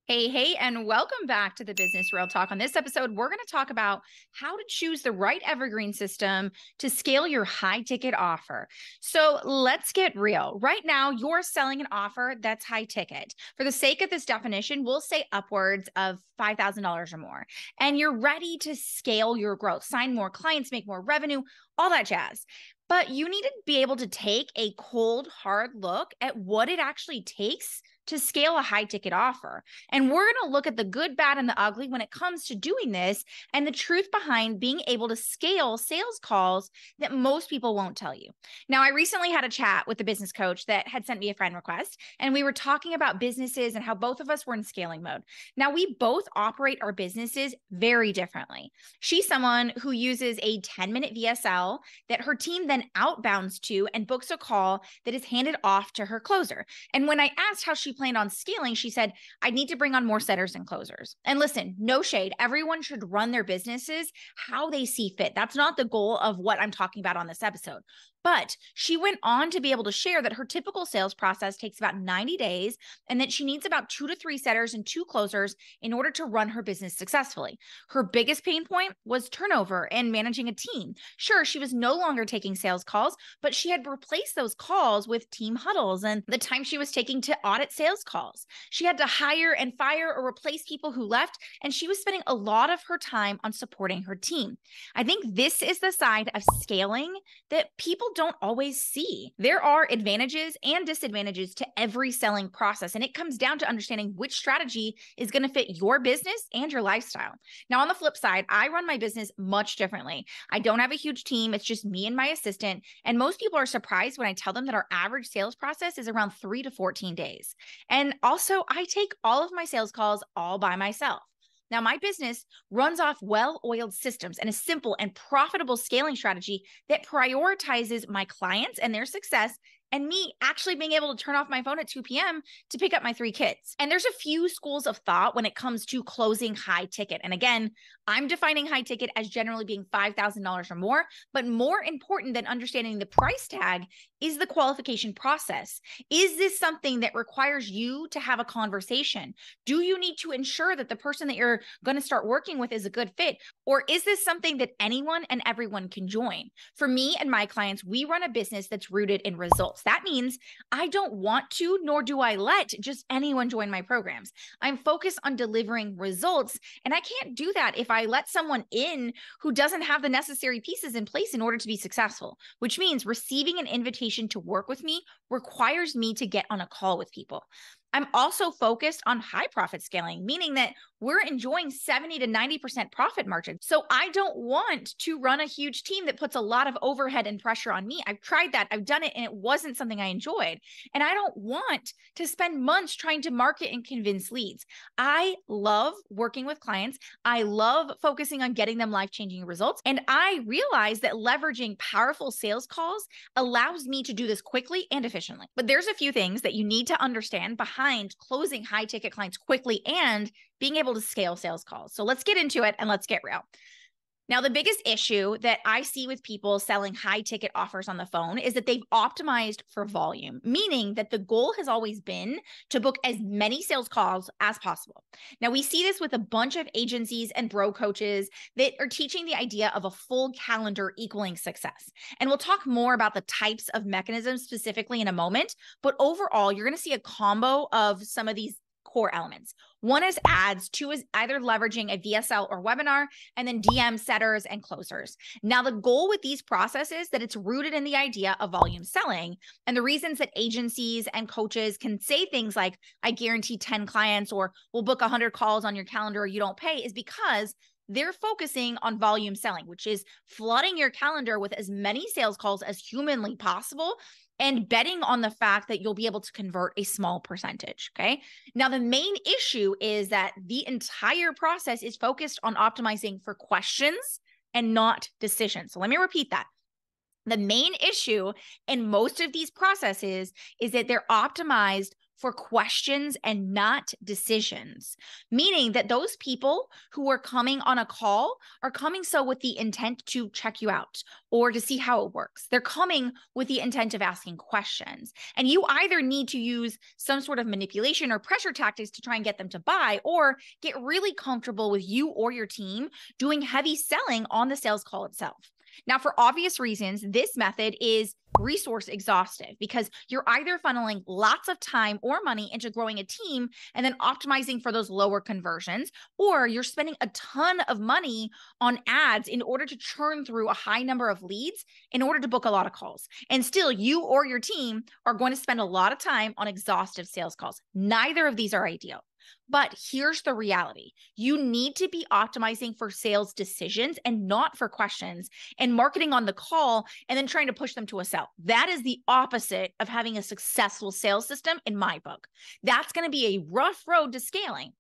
Hey, and welcome back to the Business Real Talk. On this episode, we're going to talk about how to choose the right evergreen system to scale your high ticket offer. So let's get real. Right now, you're selling an offer that's high ticket. For the sake of this definition, we'll say upwards of $5,000 or more. And you're ready to scale your growth, sign more clients, make more revenue, all that jazz. But you need to be able to take a cold, hard look at what it actually takes to scale a high ticket offer. And we're going to look at the good, bad, and the ugly when it comes to doing this and the truth behind being able to scale sales calls that most people won't tell you. Now, I recently had a chat with the business coach that had sent me a friend request, and we were talking about businesses and how both of us were in scaling mode. Now, we both operate our businesses very differently. She's someone who uses a 10-minute VSL that her team then outbounds to and books a call that is handed off to her closer. And when I asked how she planned on scaling, she said, I need to bring on more setters and closers. And listen, no shade. Everyone should run their businesses how they see fit. That's not the goal of what I'm talking about on this episode. But she went on to be able to share that her typical sales process takes about 90 days and that she needs about 2 to 3 setters and 2 closers in order to run her business successfully. Her biggest pain point was turnover and managing a team. Sure, she was no longer taking sales calls, but she had replaced those calls with team huddles and the time she was taking to audit sales calls. She had to hire and fire or replace people who left, and she was spending a lot of her time on supporting her team. I think this is the side of scaling that people don't always see. There are advantages and disadvantages to every selling process, and it comes down to understanding which strategy is going to fit your business and your lifestyle. Now, on the flip side, I run my business much differently. I don't have a huge team. It's just me and my assistant. And most people are surprised when I tell them that our average sales process is around 3 to 14 days. And also, I take all of my sales calls all by myself. Now, my business runs off well-oiled systems and a simple and profitable scaling strategy that prioritizes my clients and their success and me actually being able to turn off my phone at 2 p.m. to pick up my 3 kids. And there's a few schools of thought when it comes to closing high ticket. And again, I'm defining high ticket as generally being $5,000 or more, but more important than understanding the price tag is the qualification process. Is this something that requires you to have a conversation? Do you need to ensure that the person that you're going to start working with is a good fit? Or is this something that anyone and everyone can join? For me and my clients, we run a business that's rooted in results. That means I don't want to, nor do I let just anyone join my programs. I'm focused on delivering results, and I can't do that if I let someone in who doesn't have the necessary pieces in place in order to be successful, which means receiving an invitation to work with me requires me to get on a call with people. I'm also focused on high profit scaling, meaning that we're enjoying 70 to 90% profit margin. So I don't want to run a huge team that puts a lot of overhead and pressure on me. I've tried that. I've done it, and it wasn't something I enjoyed. And I don't want to spend months trying to market and convince leads. I love working with clients. I love focusing on getting them life-changing results. And I realize that leveraging powerful sales calls allows me to do this quickly and efficiently. But there's a few things that you need to understand behind closing high ticket clients quickly and being able to scale sales calls. So let's get into it and let's get real. Now, the biggest issue that I see with people selling high ticket offers on the phone is that they've optimized for volume, meaning that the goal has always been to book as many sales calls as possible. Now, we see this with a bunch of agencies and bro coaches that are teaching the idea of a full calendar equaling success. And we'll talk more about the types of mechanisms specifically in a moment, but overall, you're going to see a combo of some of these core elements. One is ads, 2 is either leveraging a VSL or webinar, and then DM setters and closers. Now, the goal with these processes is that it's rooted in the idea of volume selling. And the reasons that agencies and coaches can say things like, I guarantee 10 clients, or we'll book 100 calls on your calendar, or you don't pay, is because they're focusing on volume selling, which is flooding your calendar with as many sales calls as humanly possible and betting on the fact that you'll be able to convert a small percentage, okay? Now, the main issue is that the entire process is focused on optimizing for questions and not decisions. So let me repeat that. The main issue in most of these processes is that they're optimized for questions and not decisions, meaning that those people who are coming on a call are coming so with the intent to check you out or to see how it works. They're coming with the intent of asking questions. And you either need to use some sort of manipulation or pressure tactics to try and get them to buy, or get really comfortable with you or your team doing heavy selling on the sales call itself. Now, for obvious reasons, this method is resource exhaustive because you're either funneling lots of time or money into growing a team and then optimizing for those lower conversions, or you're spending a ton of money on ads in order to churn through a high number of leads in order to book a lot of calls. And still, you or your team are going to spend a lot of time on exhaustive sales calls. Neither of these are ideal. But here's the reality. You need to be optimizing for sales decisions and not for questions and marketing on the call and then trying to push them to a sell. That is the opposite of having a successful sales system in my book. That's going to be a rough road to scaling.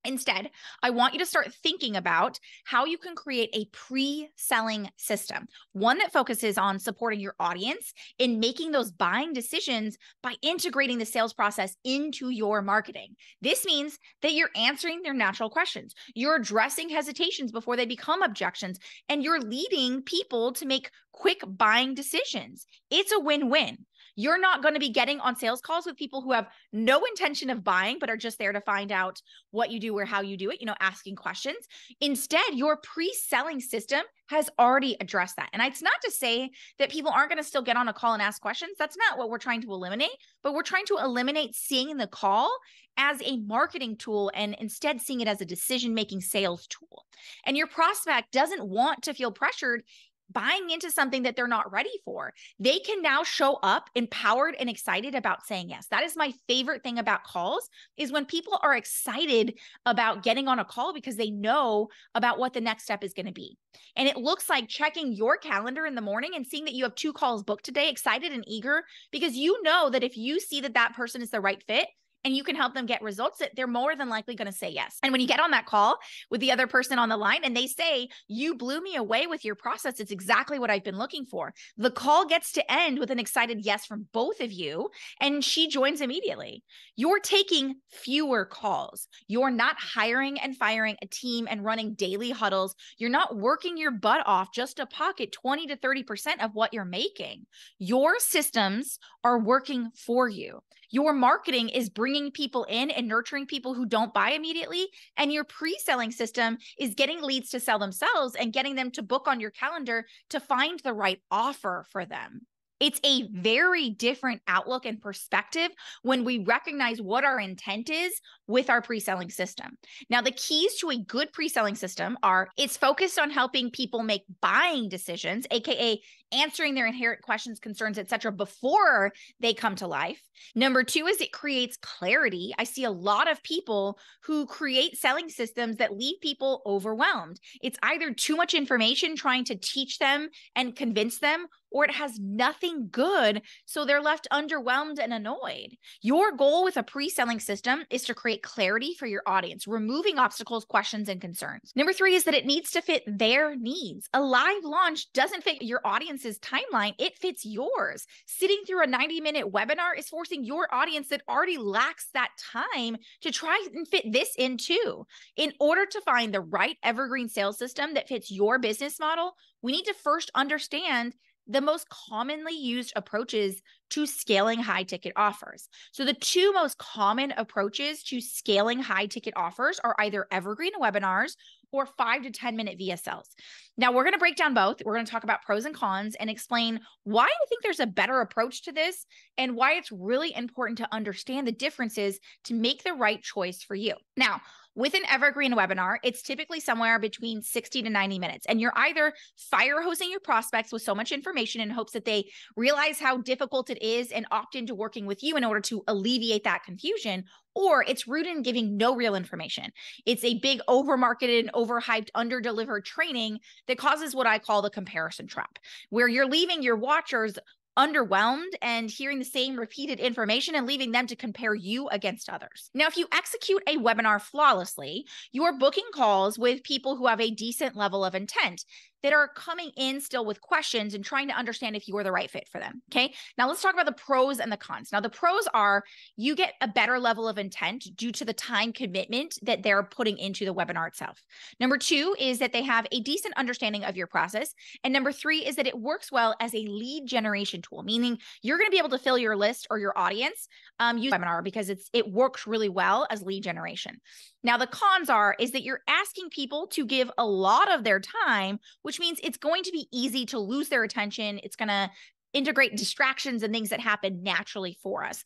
Instead, I want you to start thinking about how you can create a pre-selling system, one that focuses on supporting your audience in making those buying decisions by integrating the sales process into your marketing. This means that you're answering their natural questions, you're addressing hesitations before they become objections, and you're leading people to make quick buying decisions. It's a win-win. You're not going to be getting on sales calls with people who have no intention of buying, but are just there to find out what you do or how you do it, asking questions. Instead, your pre-selling system has already addressed that. And it's not to say that people aren't going to still get on a call and ask questions. That's not what we're trying to eliminate, but we're trying to eliminate seeing the call as a marketing tool and instead seeing it as a decision-making sales tool. And your prospect doesn't want to feel pressured buying into something that they're not ready for. They can now show up empowered and excited about saying yes. That is my favorite thing about calls, is when people are excited about getting on a call because they know about what the next step is going to be. And it looks like checking your calendar in the morning and seeing that you have 2 calls booked today, excited and eager, because you know that if you see that that person is the right fit, and you can help them get results, that they're more than likely going to say yes. And when you get on that call with the other person on the line and they say, you blew me away with your process, it's exactly what I've been looking for, the call gets to end with an excited yes from both of you, and she joins immediately. You're taking fewer calls. You're not hiring and firing a team and running daily huddles. You're not working your butt off just to pocket 20 to 30% of what you're making. Your systems are working for you. Your marketing is bringing people in and nurturing people who don't buy immediately. And your pre-selling system is getting leads to sell themselves and getting them to book on your calendar to find the right offer for them. It's a very different outlook and perspective when we recognize what our intent is with our pre-selling system. Now, the keys to a good pre-selling system are: it's focused on helping people make buying decisions, aka answering their inherent questions, concerns, etc., before they come to life. Number 2 is it creates clarity. I see a lot of people who create selling systems that leave people overwhelmed. It's either too much information trying to teach them and convince them, or it has nothing good, so they're left underwhelmed and annoyed. Your goal with a pre-selling system is to create clarity for your audience, removing obstacles, questions, and concerns. Number 3 is that it needs to fit their needs. A live launch doesn't fit your audience's timeline, it fits yours. Sitting through a 90-minute webinar is forcing your audience that already lacks that time to try and fit this in too. In order to find the right evergreen sales system that fits your business model, we need to first understand the most commonly used approaches to scaling high ticket offers. So the 2 most common approaches to scaling high ticket offers are either Evergreen Webinars or 5 to 10 minute VSLs. Now, we're going to break down both. We're going to talk about pros and cons and explain why I think there's a better approach to this and why it's really important to understand the differences to make the right choice for you. Now, with an Evergreen webinar, it's typically somewhere between 60 to 90 minutes. And you're either fire hosing your prospects with so much information in hopes that they realize how difficult it is and opt into working with you in order to alleviate that confusion, or it's rooted in giving no real information. It's a big over-marketed and overhyped, under-delivered training that causes what I call the comparison trap, where you're leaving your watchers underwhelmed and hearing the same repeated information and leaving them to compare you against others. Now, if you execute a webinar flawlessly, you're booking calls with people who have a decent level of intent. that are coming in still with questions and trying to understand if you are the right fit for them. Okay. Now let's talk about the pros and the cons. Now the pros are you get a better level of intent due to the time commitment that they're putting into the webinar itself. Number two is that they have a decent understanding of your process. And number three is that it works well as a lead generation tool, meaning you're going to be able to fill your list or your audience use webinar because it works really well as lead generation. Now, the cons is that you're asking people to give a lot of their time, which means it's going to be easy to lose their attention. It's going to integrate distractions and things that happen naturally for us.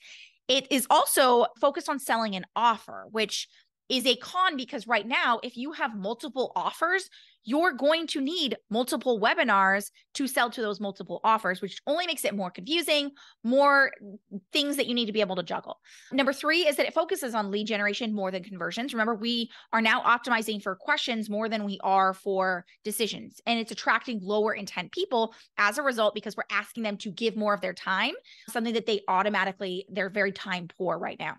It is also focused on selling an offer, which is a con because right now, if you have multiple offers, you're going to need multiple webinars to sell to those multiple offers, which only makes it more confusing, more things that you need to be able to juggle. Number three is that it focuses on lead generation more than conversions. Remember, we are now optimizing for questions more than we are for decisions, and it's attracting lower intent people as a result because we're asking them to give more of their time, something that they're very time poor right now.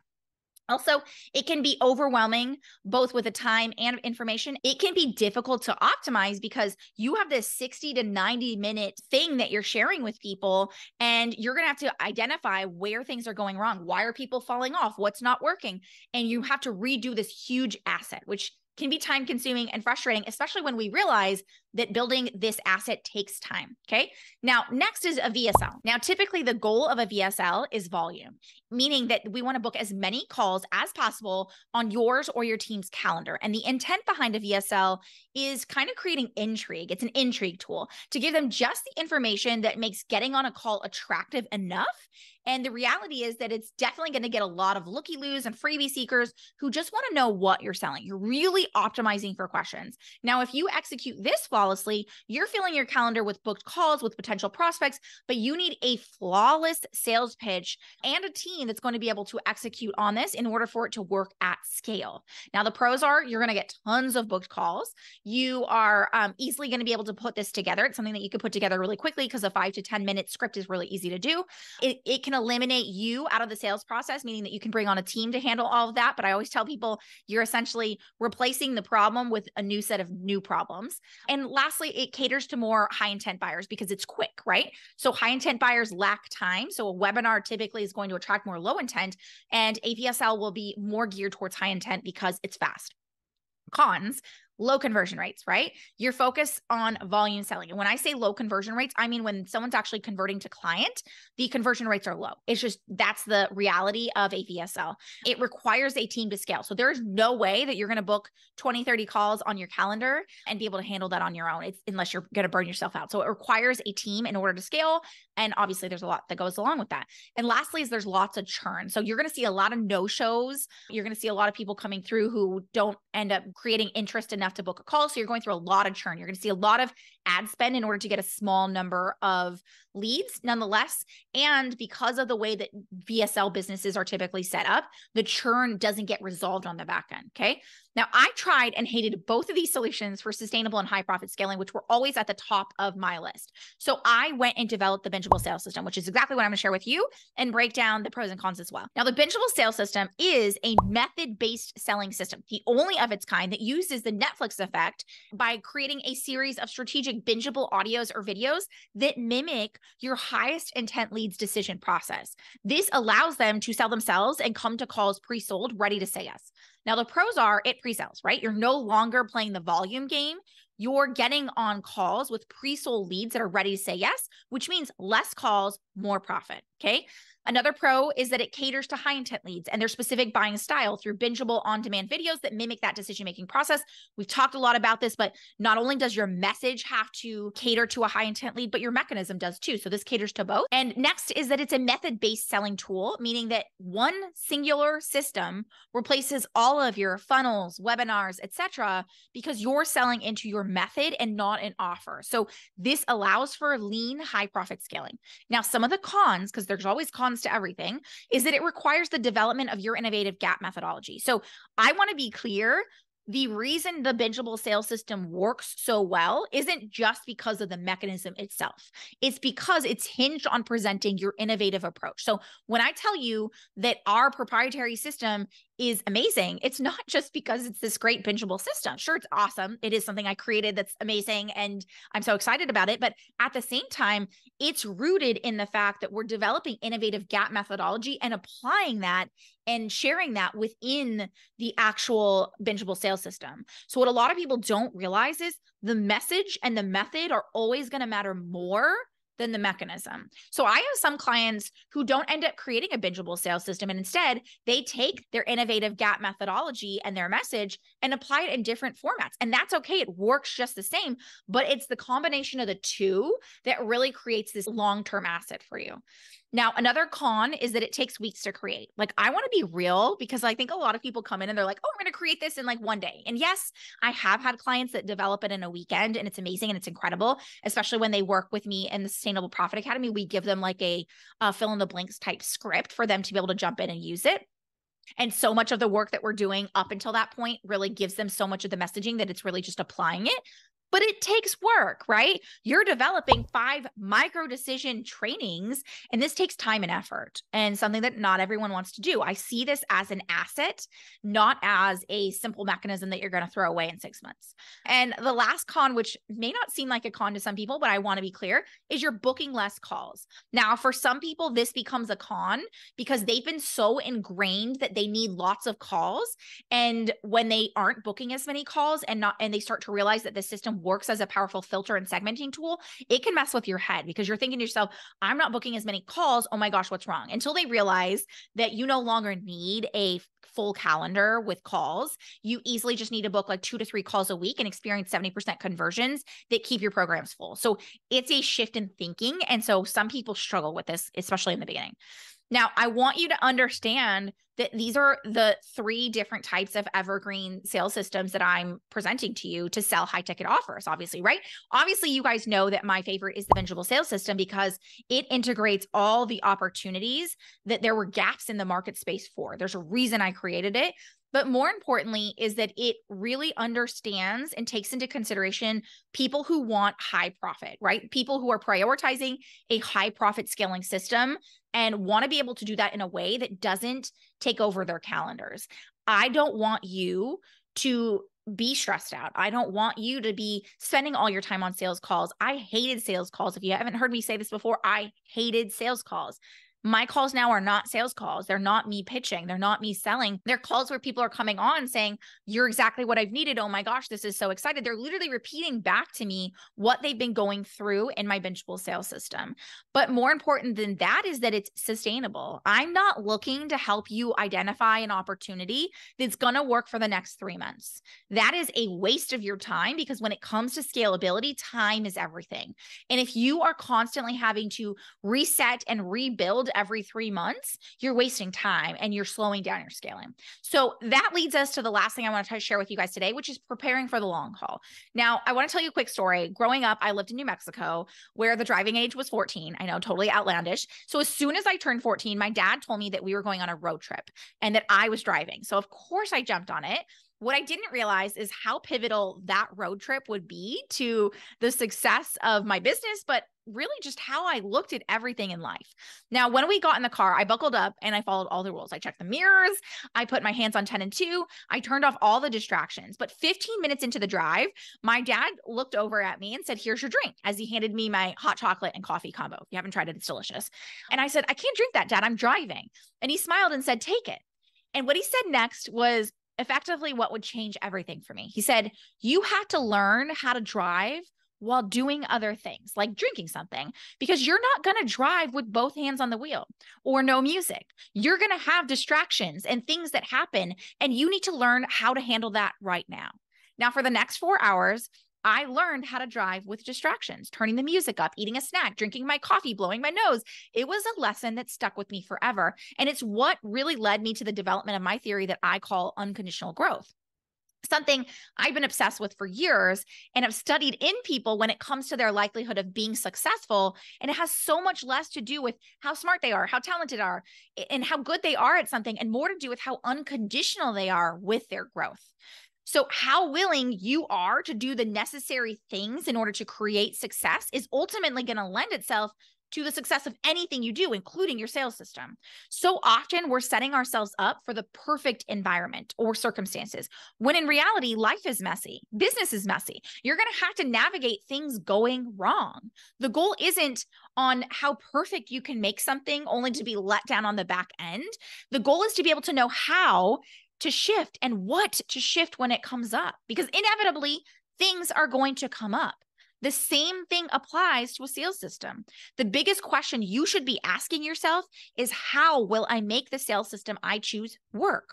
Also, it can be overwhelming, both with the time and information. It can be difficult to optimize because you have this 60 to 90 minute thing that you're sharing with people, and you're going to have to identify where things are going wrong. Why are people falling off? What's not working? And you have to redo this huge asset, which can be time consuming and frustrating, especially when we realize that building this asset takes time. Okay. Now, next is a VSL. Now, typically the goal of a VSL is volume, meaning that we want to book as many calls as possible on yours or your team's calendar. And the intent behind a VSL is kind of creating intrigue. It's an intrigue tool to give them just the information that makes getting on a call attractive enough. And the reality is that it's definitely going to get a lot of looky-loos and freebie seekers who just want to know what you're selling. You're really optimizing for questions. Now, if you execute this flawlessly, you're filling your calendar with booked calls with potential prospects, but you need a flawless sales pitch and a team that's going to be able to execute on this in order for it to work at scale. Now, the pros are you're going to get tons of booked calls. You are easily going to be able to put this together. It's something that you can put together really quickly because a 5 to 10 minute script is really easy to do. It can eliminate you out of the sales process, meaning that you can bring on a team to handle all of that. But I always tell people you're essentially replacing the problem with a new set of new problems. And lastly, it caters to more high intent buyers because it's quick, right? So high intent buyers lack time. So a webinar typically is going to attract more low intent, and a VSL will be more geared towards high intent because it's fast. Cons: low conversion rates, right? You're focused on volume selling. And when I say low conversion rates, I mean when someone's actually converting to client, the conversion rates are low. It's just, that's the reality of a VSL. It requires a team to scale. So there's no way that you're going to book 20, 30 calls on your calendar and be able to handle that on your own, unless you're going to burn yourself out. So it requires a team in order to scale. And obviously there's a lot that goes along with that. And lastly is there's lots of churn. So you're going to see a lot of no-shows. You're going to see a lot of people coming through who don't end up creating interest enough to book a call. So you're going through a lot of churn. You're going to see a lot of ad spend in order to get a small number of leads nonetheless. And because of the way that VSL businesses are typically set up, the churn doesn't get resolved on the back end. Okay. Now, I tried and hated both of these solutions for sustainable and high profit scaling, which were always at the top of my list. So I went and developed the Bingeable sales system, which is exactly what I'm going to share with you and break down the pros and cons as well. Now, the Bingeable sales system is a method-based selling system, the only of its kind that uses the Netflix effect by creating a series of strategic bingeable audios or videos that mimic your highest intent leads decision process. This allows them to sell themselves and come to calls pre-sold, ready to say yes. Now, the pros are it pre-sells, right? You're no longer playing the volume game. You're getting on calls with pre-sold leads that are ready to say yes, which means less calls, more profit, okay? Another pro is that it caters to high intent leads and their specific buying style through bingeable on-demand videos that mimic that decision-making process. We've talked a lot about this, but not only does your message have to cater to a high intent lead, but your mechanism does too. So this caters to both. And next is that it's a method-based selling tool, meaning that one singular system replaces all of your funnels, webinars, etc., because you're selling into your method and not an offer. So this allows for lean, high profit scaling. Now, some of the cons, because there's always cons to everything, is that it requires the development of your innovative gap methodology. So I want to be clear. The reason the Bingeable sales system works so well isn't just because of the mechanism itself. It's because it's hinged on presenting your innovative approach. So when I tell you that our proprietary system is amazing, it's not just because it's this great bingeable system. Sure, it's awesome. It is something I created that's amazing and I'm so excited about it. But at the same time, it's rooted in the fact that we're developing innovative gap methodology and applying that and sharing that within the actual bingeable sales system. So what a lot of people don't realize is the message and the method are always going to matter more than the mechanism. So I have some clients who don't end up creating a bingeable sales system, and instead they take their innovative gap methodology and their message and apply it in different formats. And that's okay. It works just the same, but it's the combination of the two that really creates this long-term asset for you. Now, another con is that it takes weeks to create. Like, I want to be real because I think a lot of people come in and they're like, oh, I'm going to create this in like one day. And yes, I have had clients that develop it in a weekend, and it's amazing and it's incredible, especially when they work with me in the Sustainable Profit Academy. We give them like a fill in the blanks type script for them to be able to jump in and use it. And so much of the work that we're doing up until that point really gives them so much of the messaging that it's really just applying it. But it takes work, right? You're developing 5 micro decision trainings, and this takes time and effort, and something that not everyone wants to do. I see this as an asset, not as a simple mechanism that you're going to throw away in 6 months. And the last con, which may not seem like a con to some people, but I want to be clear, is you're booking less calls. Now, for some people, this becomes a con because they've been so ingrained that they need lots of calls. And when they aren't booking as many calls and they start to realize that the system works as a powerful filter and segmenting tool, it can mess with your head because you're thinking to yourself, I'm not booking as many calls. Oh my gosh, what's wrong? Until they realize that you no longer need a full calendar with calls. You easily just need to book like 2 to 3 calls a week and experience 70% conversions that keep your programs full. So it's a shift in thinking. And so some people struggle with this, especially in the beginning. Now, I want you to understand that these are the 3 different types of evergreen sales systems that I'm presenting to you to sell high ticket offers, obviously, right? Obviously, you guys know that my favorite is the bingeable sales system because it integrates all the opportunities that there were gaps in the market space for. There's a reason I created it. But more importantly is that it really understands and takes into consideration people who want high profit, right? People who are prioritizing a high profit scaling system and want to be able to do that in a way that doesn't take over their calendars. I don't want you to be stressed out. I don't want you to be spending all your time on sales calls. I hated sales calls. If you haven't heard me say this before, I hated sales calls. My calls now are not sales calls. They're not me pitching. They're not me selling. They're calls where people are coming on saying, you're exactly what I've needed. Oh my gosh, this is so excited. They're literally repeating back to me what they've been going through in my bingeable sales system. But more important than that is that it's sustainable. I'm not looking to help you identify an opportunity that's going to work for the next 3 months. That is a waste of your time because when it comes to scalability, time is everything. And if you are constantly having to reset and rebuild every 3 months, you're wasting time and you're slowing down your scaling. So that leads us to the last thing I want to share with you guys today, which is preparing for the long haul. Now, I want to tell you a quick story. Growing up, I lived in New Mexico where the driving age was 14. I know, totally outlandish. So as soon as I turned 14, my dad told me that we were going on a road trip and that I was driving. So of course I jumped on it. What I didn't realize is how pivotal that road trip would be to the success of my business, but really just how I looked at everything in life. Now, when we got in the car, I buckled up and I followed all the rules. I checked the mirrors. I put my hands on 10 and 2. I turned off all the distractions. But 15 minutes into the drive, my dad looked over at me and said, here's your drink, as he handed me my hot chocolate and coffee combo. If you haven't tried it, it's delicious. And I said, I can't drink that, Dad. I'm driving. And he smiled and said, take it. And what he said next was effectively what would change everything for me. He said, you had to learn how to drive while doing other things like drinking something, because you're not going to drive with both hands on the wheel or no music. You're going to have distractions and things that happen, and you need to learn how to handle that right now. Now, for the next 4 hours, I learned how to drive with distractions, turning the music up, eating a snack, drinking my coffee, blowing my nose. It was a lesson that stuck with me forever. And it's what really led me to the development of my theory that I call unconditional growth. Something I've been obsessed with for years and have studied in people when it comes to their likelihood of being successful. And it has so much less to do with how smart they are, how talented they are, and how good they are at something, and more to do with how unconditional they are with their growth. So how willing you are to do the necessary things in order to create success is ultimately going to lend itself to the success of anything you do, including your sales system. So often we're setting ourselves up for the perfect environment or circumstances, when in reality, life is messy. Business is messy. You're going to have to navigate things going wrong. The goal isn't on how perfect you can make something only to be let down on the back end. The goal is to be able to know how to shift and what to shift when it comes up, because inevitably things are going to come up. The same thing applies to a sales system. The biggest question you should be asking yourself is, how will I make the sales system I choose work?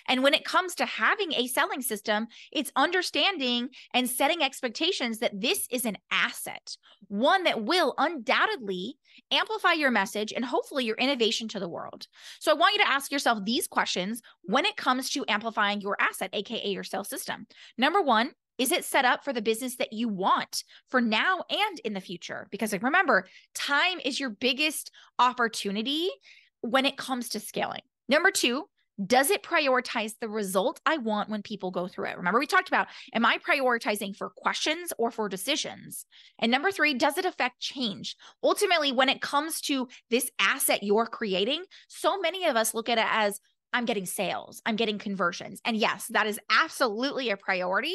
And when it comes to having a selling system, it's understanding and setting expectations that this is an asset, one that will undoubtedly amplify your message and hopefully your innovation to the world. So I want you to ask yourself these questions when it comes to amplifying your asset, AKA your sales system. Number one, is it set up for the business that you want for now and in the future? Because remember, time is your biggest opportunity when it comes to scaling. Number two, does it prioritize the result I want when people go through it? Remember, we talked about, am I prioritizing for questions or for decisions? And number three, does it affect change? Ultimately, when it comes to this asset you're creating, so many of us look at it as, I'm getting sales, I'm getting conversions. And yes, that is absolutely a priority.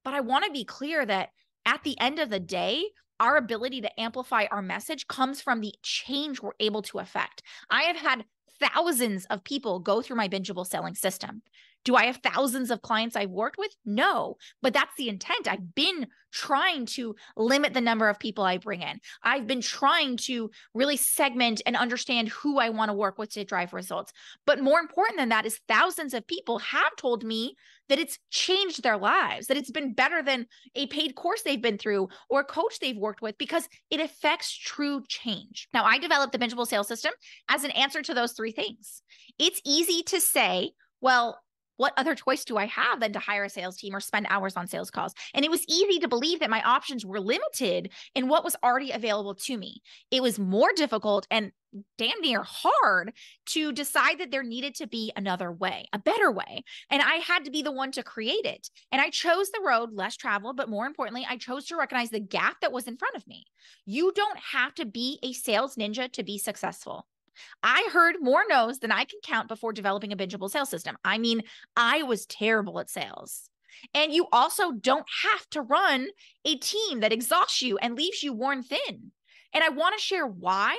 But I want to be clear that at the end of the day, our ability to amplify our message comes from the change we're able to affect. I have had thousands of people go through my Bingeable selling system. Do I have thousands of clients I've worked with? No, but that's the intent. I've been trying to limit the number of people I bring in. I've been trying to really segment and understand who I want to work with to drive results. But more important than that is thousands of people have told me that it's changed their lives, that it's been better than a paid course they've been through or a coach they've worked with, because it affects true change. Now, I developed the Bingeable sales system as an answer to those three things. It's easy to say, well, what other choice do I have than to hire a sales team or spend hours on sales calls? And it was easy to believe that my options were limited in what was already available to me. It was more difficult and damn near hard to decide that there needed to be another way, a better way. And I had to be the one to create it. And I chose the road less traveled, but more importantly, I chose to recognize the gap that was in front of me. You don't have to be a sales ninja to be successful. I heard more no's than I can count before developing a Bingeable sales system. I mean, I was terrible at sales. And you also don't have to run a team that exhausts you and leaves you worn thin. And I want to share why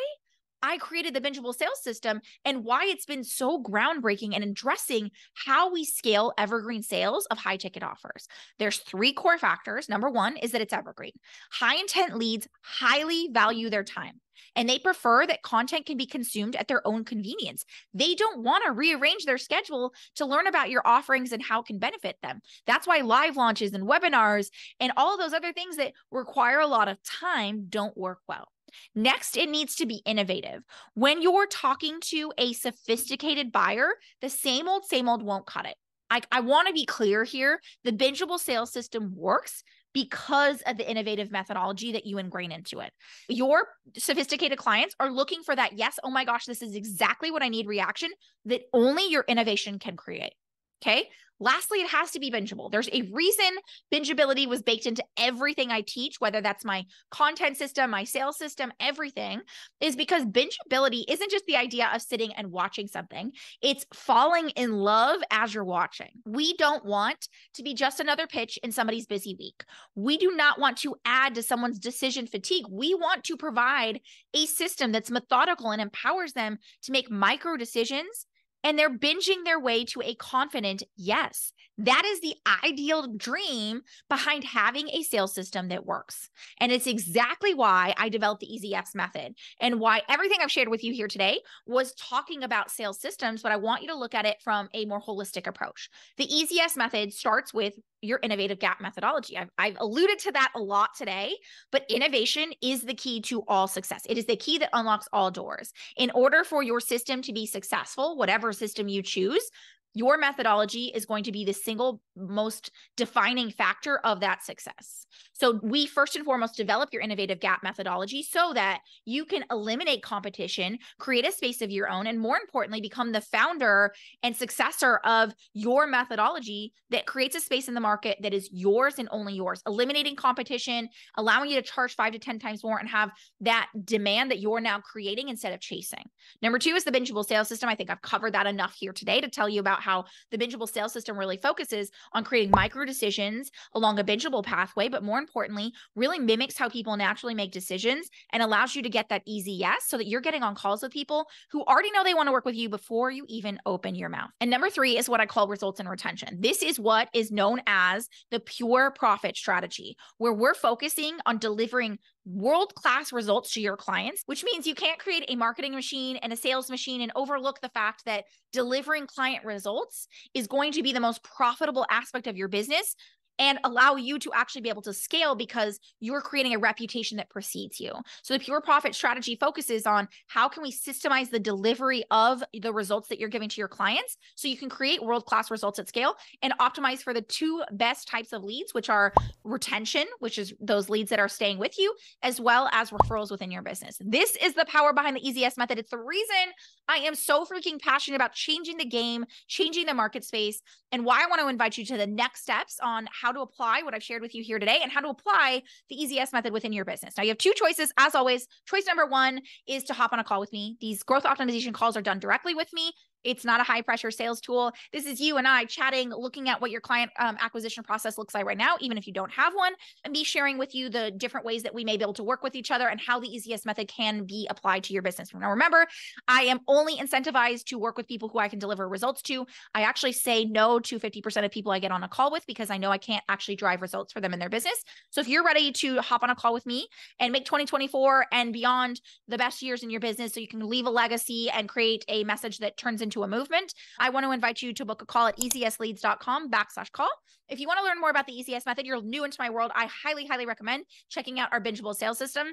I created the Bingeable sales system and why it's been so groundbreaking and addressing how we scale evergreen sales of high ticket offers. There's three core factors. Number one is that it's evergreen. High intent leads highly value their time, and they prefer that content can be consumed at their own convenience. They don't want to rearrange their schedule to learn about your offerings and how it can benefit them. That's why live launches and webinars and all of those other things that require a lot of time don't work well. Next, it needs to be innovative. When you're talking to a sophisticated buyer, the same old won't cut it. I want to be clear here. The Bingeable sales system works because of the innovative methodology that you ingrain into it. Your sophisticated clients are looking for that, yes, oh my gosh, this is exactly what I need reaction that only your innovation can create. Okay. Lastly, it has to be bingeable. There's a reason bingeability was baked into everything I teach, whether that's my content system, my sales system, everything, is because bingeability isn't just the idea of sitting and watching something. It's falling in love as you're watching. We don't want to be just another pitch in somebody's busy week. We do not want to add to someone's decision fatigue. We want to provide a system that's methodical and empowers them to make micro decisions, and they're binging their way to a confident yes. That is the ideal dream behind having a sales system that works. And it's exactly why I developed the Easy Yes method and why everything I've shared with you here today was talking about sales systems, but I want you to look at it from a more holistic approach. The Easy Yes method starts with your innovative gap methodology. I've alluded to that a lot today, but innovation is the key to all success. It is the key that unlocks all doors. In order for your system to be successful, whatever system you choose, Your methodology is going to be the single most defining factor of that success. So we first and foremost develop your innovative gap methodology so that you can eliminate competition, create a space of your own, and more importantly, become the founder and successor of your methodology that creates a space in the market that is yours and only yours, eliminating competition, allowing you to charge 5 to 10 times more and have that demand that you're now creating instead of chasing. Number 2 is the bingeable sales system. I think I've covered that enough here today to tell you about how the bingeable sales system really focuses on creating micro decisions along a bingeable pathway, but more importantly, really mimics how people naturally make decisions and allows you to get that easy yes so that you're getting on calls with people who already know they want to work with you before you even open your mouth. And number 3 is what I call results and retention. This is what is known as the pure profit strategy, where we're focusing on delivering world-class results to your clients, which means you can't create a marketing machine and a sales machine and overlook the fact that delivering client results is going to be the most profitable aspect of your business and allow you to actually be able to scale because you're creating a reputation that precedes you. So the pure profit strategy focuses on how can we systemize the delivery of the results that you're giving to your clients so you can create world-class results at scale and optimize for the 2 best types of leads, which are retention, which is those leads that are staying with you, as well as referrals within your business. This is the power behind the Easy Yes method. It's the reason I am so freaking passionate about changing the game, changing the market space, and why I want to invite you to the next steps on how to apply what I've shared with you here today and how to apply the Easy Yes method within your business. Now, you have 2 choices, as always. Choice number 1 is to hop on a call with me. These growth optimization calls are done directly with me. It's not a high pressure sales tool. This is you and I chatting, looking at what your client acquisition process looks like right now, even if you don't have one, and me sharing with you the different ways that we may be able to work with each other and how the Easy Yes method can be applied to your business. Now, remember, I am only incentivized to work with people who I can deliver results to. I actually say no to 50% of people I get on a call with because I know I can't actually drive results for them in their business. So if you're ready to hop on a call with me and make 2024 and beyond the best years in your business so you can leave a legacy and create a message that turns into a movement, I want to invite you to book a call at easyesleads.com/call. If you want to learn more about the Easy Yes method, you're new into my world, I highly, highly recommend checking out our bingeable sales system.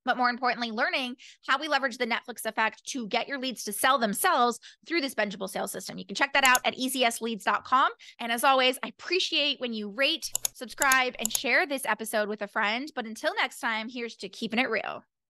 But more importantly, learning how we leverage the Netflix effect to get your leads to sell themselves through this bingeable sales system. You can check that out at easyesleads.com. And as always, I appreciate when you rate, subscribe, and share this episode with a friend. But until next time, here's to keeping it real.